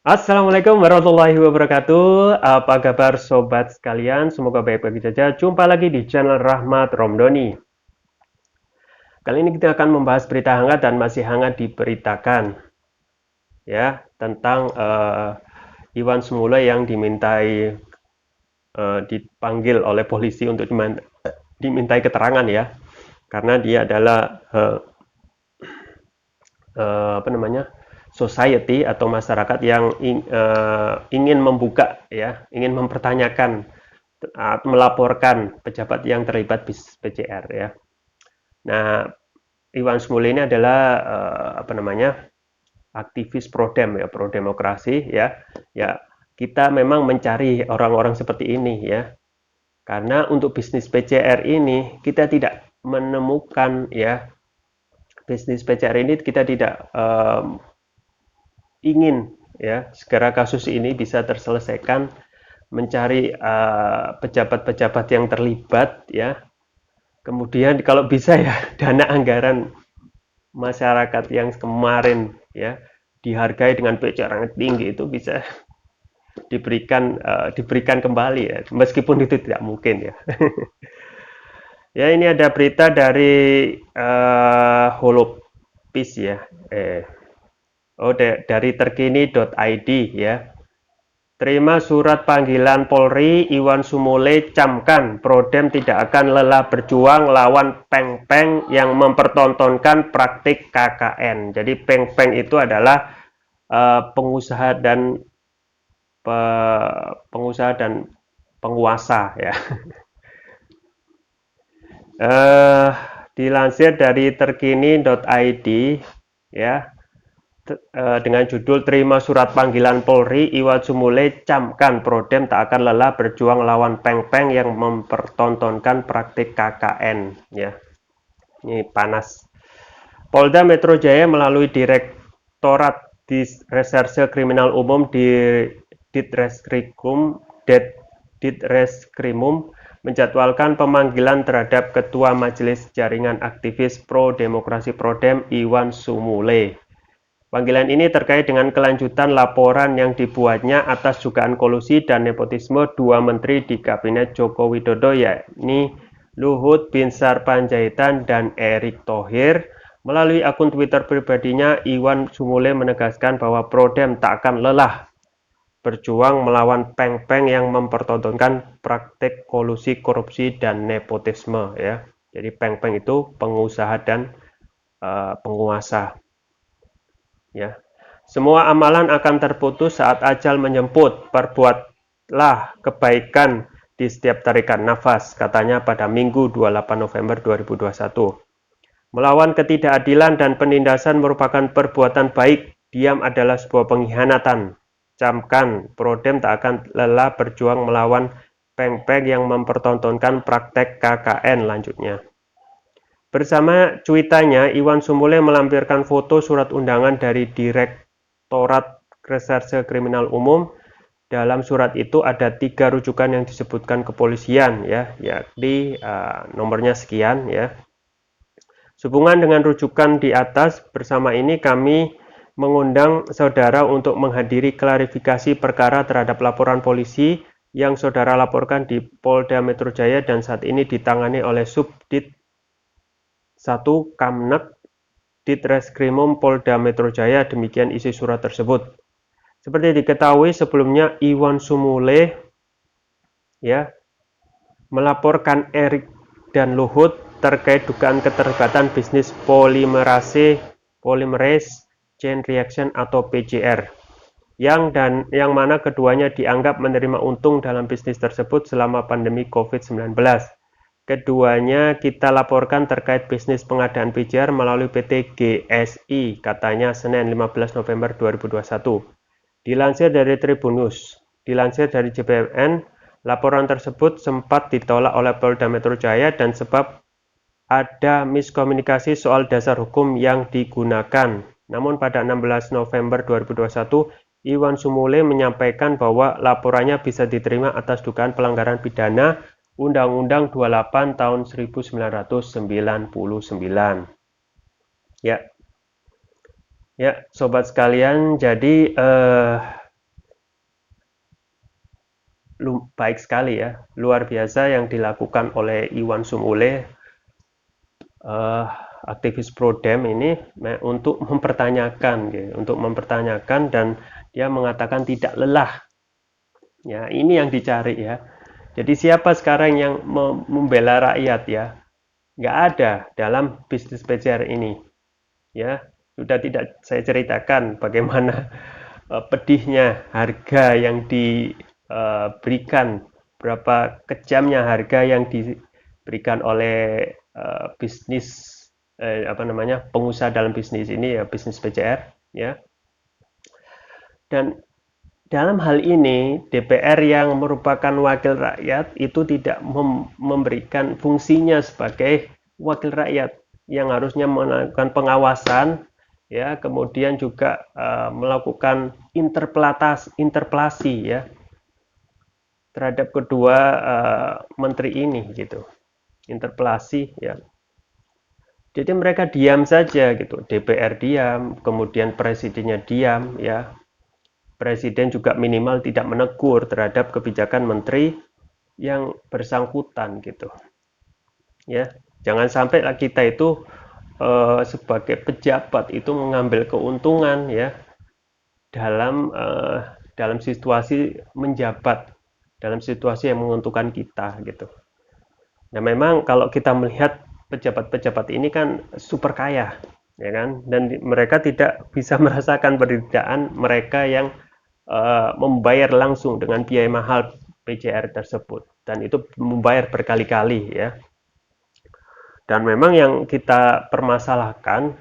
Assalamualaikum warahmatullahi wabarakatuh. Apa kabar sobat sekalian? Semoga baik-baik saja. Jumpa lagi di channel Rahmat Romdoni. Kali ini kita akan membahas berita hangat dan masih hangat diberitakan ya tentang Iwan Sumule yang dipanggil oleh polisi untuk dimintai keterangan ya. Karena dia adalah apa namanya? Society atau masyarakat yang ingin membuka ya, ingin mempertanyakan melaporkan pejabat yang terlibat bisnis PCR ya. Nah, Iwan Sumule ini adalah apa namanya? Aktivis pro-dem ya, pro-demokrasi ya. Ya, kita memang mencari orang-orang seperti ini ya. Karena untuk bisnis PCR ini kita tidak menemukan ya, bisnis PCR ini kita tidak ingin ya segera kasus ini bisa terselesaikan, mencari pejabat-pejabat yang terlibat ya. Kemudian kalau bisa ya dana anggaran masyarakat yang kemarin ya dihargai dengan PCR yang tinggi itu bisa diberikan kembali ya, meskipun itu tidak mungkin ya. Ya, ini ada berita dari Holopis ya. Dari terkini.id ya. Terima surat panggilan Polri, Iwan Sumule camkan, Prodem tidak akan lelah berjuang lawan peng-peng yang mempertontonkan praktik KKN. Jadi peng-peng itu adalah pengusaha dan penguasa ya. Dilansir dari terkini.id ya, dengan judul terima surat panggilan Polri, Iwan Sumule camkan Prodem tak akan lelah berjuang lawan peng-peng yang mempertontonkan praktik KKN ya. Ini panas. Polda Metro Jaya melalui Direktorat Reserse Kriminal Umum di Ditreskrimum menjadwalkan pemanggilan terhadap Ketua Majelis Jaringan Aktivis Pro Demokrasi Prodem Iwan Sumule. Panggilan ini terkait dengan kelanjutan laporan yang dibuatnya atas dugaan kolusi dan nepotisme dua menteri di Kabinet Joko Widodo, yakni Luhut Binsar Panjaitan dan Erick Thohir. Melalui akun Twitter pribadinya, Iwan Sumule menegaskan bahwa Prodem tak akan lelah berjuang melawan peng-peng yang mempertontonkan praktik kolusi, korupsi, dan nepotisme ya. Jadi peng-peng itu pengusaha dan penguasa. Ya, semua amalan akan terputus saat ajal menjemput. Perbuatlah kebaikan di setiap tarikan nafas, katanya pada Minggu 28 November 2021. Melawan ketidakadilan dan penindasan merupakan perbuatan baik. Diam adalah sebuah pengkhianatan. Camkan, Prodem tak akan lelah berjuang melawan peng-peng yang mempertontonkan praktek KKN, lanjutnya. Bersama cuitannya, Iwan Sumule melampirkan foto surat undangan dari Direktorat Reserse Kriminal Umum. Dalam surat itu ada 3 rujukan yang disebutkan kepolisian ya, yakni nomornya sekian ya. Sehubungan dengan rujukan di atas, bersama ini kami mengundang saudara untuk menghadiri klarifikasi perkara terhadap laporan polisi yang saudara laporkan di Polda Metro Jaya dan saat ini ditangani oleh Subdit 1 Kamnek Ditreskrimum Polda Metro Jaya. Demikian isi surat tersebut. Seperti diketahui sebelumnya, Iwan Sumule ya melaporkan Erick dan Luhut terkait dugaan keterlibatan bisnis polimerase chain reaction atau PCR yang mana keduanya dianggap menerima untung dalam bisnis tersebut selama pandemi COVID-19. Keduanya kita laporkan terkait bisnis pengadaan PCR melalui PT GSI, katanya Senin 15 November 2021. Dilansir dari Tribunnews, dilansir dari JPMN, laporan tersebut sempat ditolak oleh Polda Metro Jaya dan sebab ada miskomunikasi soal dasar hukum yang digunakan. Namun pada 16 November 2021, Iwan Sumule menyampaikan bahwa laporannya bisa diterima atas dugaan pelanggaran pidana Undang-Undang 28 tahun 1999. Ya. Ya, sobat sekalian, jadi baik sekali ya, luar biasa yang dilakukan oleh Iwan Sumule, eh, aktivis Prodem ini untuk mempertanyakan, gitu, untuk mempertanyakan dan dia mengatakan tidak lelah. Ya, ini yang dicari ya. Jadi siapa sekarang yang membela rakyat ya? Nggak ada dalam bisnis PCR ini. Ya, sudah tidak saya ceritakan bagaimana pedihnya harga yang diberikan, berapa kejamnya harga yang diberikan oleh bisnis apa namanya, pengusaha dalam bisnis ini ya, bisnis PCR ya. Dan dalam hal ini DPR yang merupakan wakil rakyat itu tidak memberikan fungsinya sebagai wakil rakyat yang harusnya melakukan pengawasan ya, kemudian juga melakukan interpelasi ya terhadap kedua menteri ini gitu. Interpelasi ya. Jadi mereka diam saja gitu. DPR diam, kemudian presidennya diam ya. Presiden juga minimal tidak menegur terhadap kebijakan menteri yang bersangkutan gitu. Ya, jangan sampai kita itu sebagai pejabat itu mengambil keuntungan ya dalam situasi menjabat, dalam situasi yang menguntungkan kita gitu. Nah, memang kalau kita melihat pejabat-pejabat ini kan super kaya, ya kan, dan mereka tidak bisa merasakan penderitaan mereka yang membayar langsung dengan biaya mahal PCR tersebut, dan itu membayar berkali-kali ya. Dan memang yang kita permasalahkan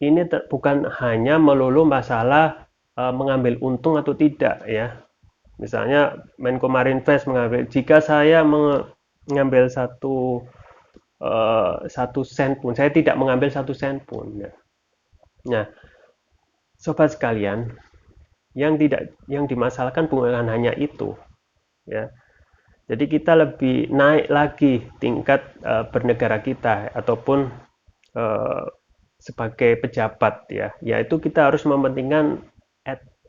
ini bukan hanya melulu masalah mengambil untung atau tidak ya. Misalnya Menko Marinvest mengambil, jika saya mengambil satu sen pun, saya tidak mengambil 1 sen pun ya. Nah, sobat sekalian, yang dimasalahkan bukan hanya itu ya. Jadi kita lebih naik lagi tingkat bernegara kita ataupun sebagai pejabat ya, yaitu kita harus mementingkan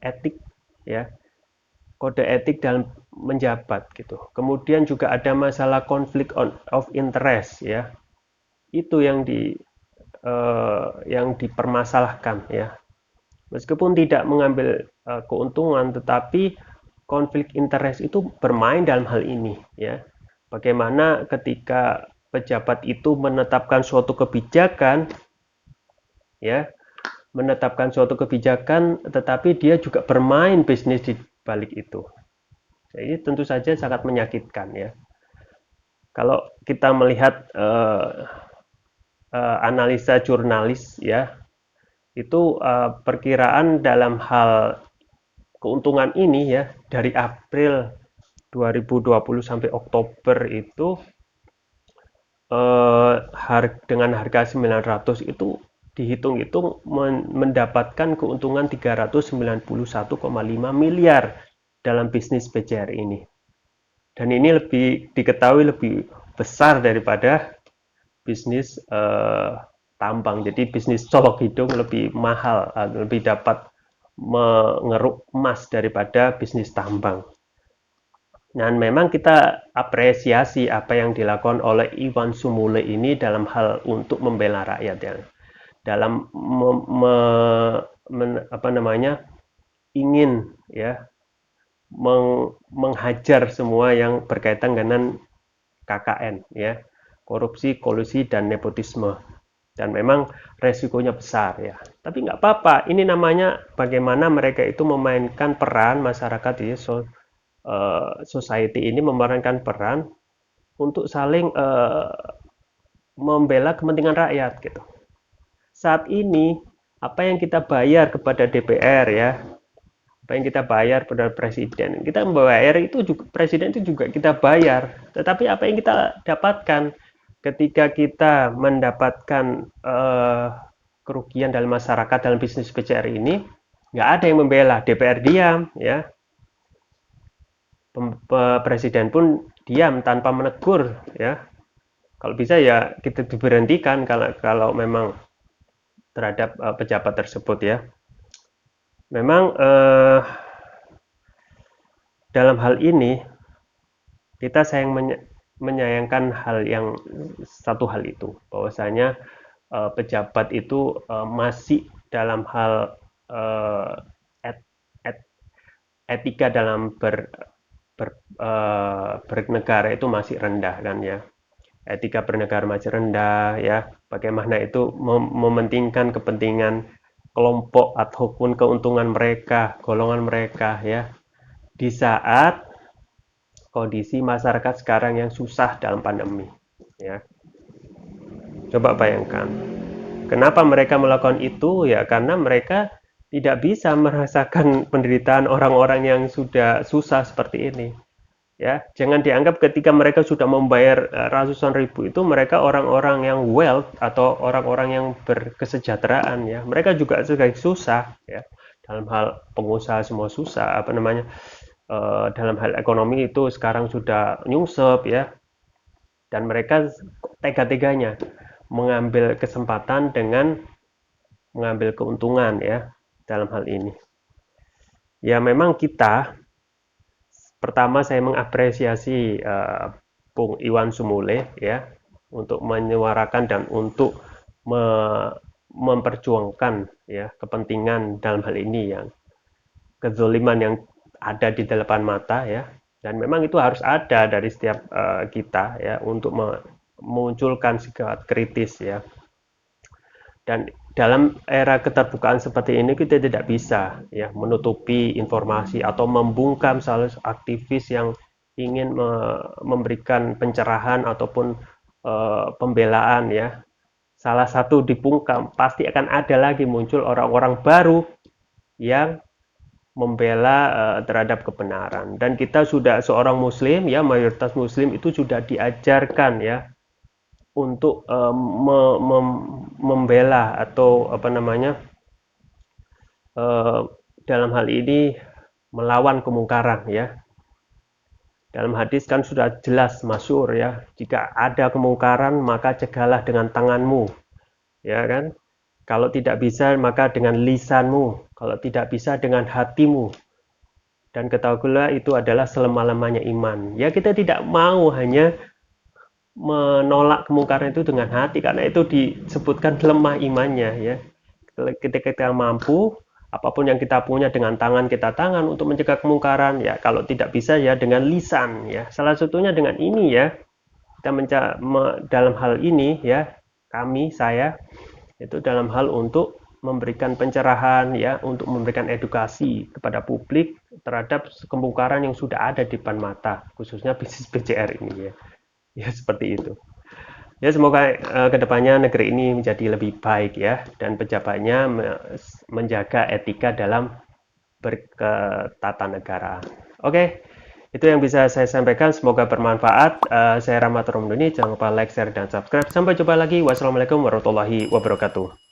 etik ya, kode etik dalam menjabat gitu. Kemudian juga ada masalah konflik of interest ya, itu yang dipermasalahkan ya. Meskipun tidak mengambil keuntungan, tetapi konflik interest itu bermain dalam hal ini ya. Bagaimana ketika pejabat itu menetapkan suatu kebijakan ya, menetapkan suatu kebijakan tetapi dia juga bermain bisnis di balik itu. Jadi tentu saja sangat menyakitkan ya. Kalau kita melihat analisa jurnalis ya, itu perkiraan dalam hal keuntungan ini ya, dari April 2020 sampai Oktober itu dengan harga 900 itu dihitung-hitung mendapatkan keuntungan 391,5 miliar dalam bisnis PCR ini. Dan ini lebih diketahui lebih besar daripada bisnis tambang. Jadi bisnis colok hidung lebih mahal, lebih dapat mengeruk emas daripada bisnis tambang. Dan memang kita apresiasi apa yang dilakukan oleh Iwan Sumule ini dalam hal untuk membela rakyat ya. Dalam ingin ya menghajar semua yang berkaitan dengan KKN ya, korupsi, kolusi dan nepotisme. Dan memang resikonya besar ya. Tapi nggak apa-apa. Ini namanya bagaimana mereka itu memainkan peran masyarakat ya, society ini memerankan peran untuk saling membela kepentingan rakyat gitu. Saat ini apa yang kita bayar kepada DPR ya, apa yang kita bayar kepada presiden, kita membayar itu juga, presiden itu juga kita bayar. Tetapi apa yang kita dapatkan ketika kita mendapatkan kerugian dalam masyarakat dalam bisnis PCR ini, nggak ada yang membela, DPR diam ya, presiden pun diam tanpa menegur ya. Kalau bisa ya kita diberhentikan kalau memang terhadap pejabat tersebut ya. Memang dalam hal ini kita menyayangkan satu hal itu, bahwasanya pejabat itu masih dalam hal eh, et- et- etika dalam bernegara itu masih rendah kan ya. Etika bernegara masih rendah ya. Bagaimana itu mementingkan kepentingan kelompok ataupun keuntungan mereka, golongan mereka ya. Di saat kondisi masyarakat sekarang yang susah dalam pandemi ya. Coba bayangkan, kenapa mereka melakukan itu? Ya karena mereka tidak bisa merasakan penderitaan orang-orang yang sudah susah seperti ini. Ya, jangan dianggap ketika mereka sudah membayar ratusan ribu itu mereka orang-orang yang wealth atau orang-orang yang berkesejahteraan ya. Mereka juga sedang susah ya. Dalam hal pengusaha semua susah, apa namanya? Dalam hal ekonomi itu sekarang sudah nyungsep ya. Dan mereka tega-teganya mengambil kesempatan dengan mengambil keuntungan ya dalam hal ini. Ya memang kita pertama saya mengapresiasi Bung Iwan Sumule ya untuk menyuarakan dan untuk memperjuangkan ya kepentingan dalam hal ini yang kezoliman yang ada di depan mata ya, dan memang itu harus ada dari setiap kita ya untuk memunculkan sikap kritis ya. Dan dalam era keterbukaan seperti ini kita tidak bisa ya menutupi informasi atau membungkam salah aktivis yang ingin memberikan pencerahan ataupun pembelaan ya. Salah satu dibungkam, pasti akan ada lagi muncul orang-orang baru yang membela terhadap kebenaran. Dan kita sudah seorang muslim ya, mayoritas muslim itu sudah diajarkan ya untuk membela atau apa namanya dalam hal ini melawan kemungkaran ya. Dalam hadis kan sudah jelas masyhur ya, jika ada kemungkaran maka cegahlah dengan tanganmu, ya kan? Kalau tidak bisa maka dengan lisanmu, kalau tidak bisa dengan hatimu. Dan ketahuilah itu adalah selama-lamanya iman. Ya kita tidak mau hanya menolak kemungkaran itu dengan hati karena itu disebutkan lemah imannya ya. Ketika kita mampu apapun yang kita punya dengan tangan kita tangan untuk mencegah kemungkaran ya, kalau tidak bisa ya dengan lisan ya, salah satunya dengan ini ya, kita dalam hal ini ya, saya itu dalam hal untuk memberikan pencerahan ya, untuk memberikan edukasi kepada publik terhadap kemungkaran yang sudah ada di depan mata, khususnya bisnis BCR ini ya. Ya seperti itu. Ya semoga kedepannya negeri ini menjadi lebih baik ya, dan pejabatnya menjaga etika dalam berketatanegaraan. Oke, itu yang bisa saya sampaikan. Semoga bermanfaat. Saya Rahmat Romdoni. Jangan lupa like, share, dan subscribe. Sampai jumpa lagi. Wassalamualaikum warahmatullahi wabarakatuh.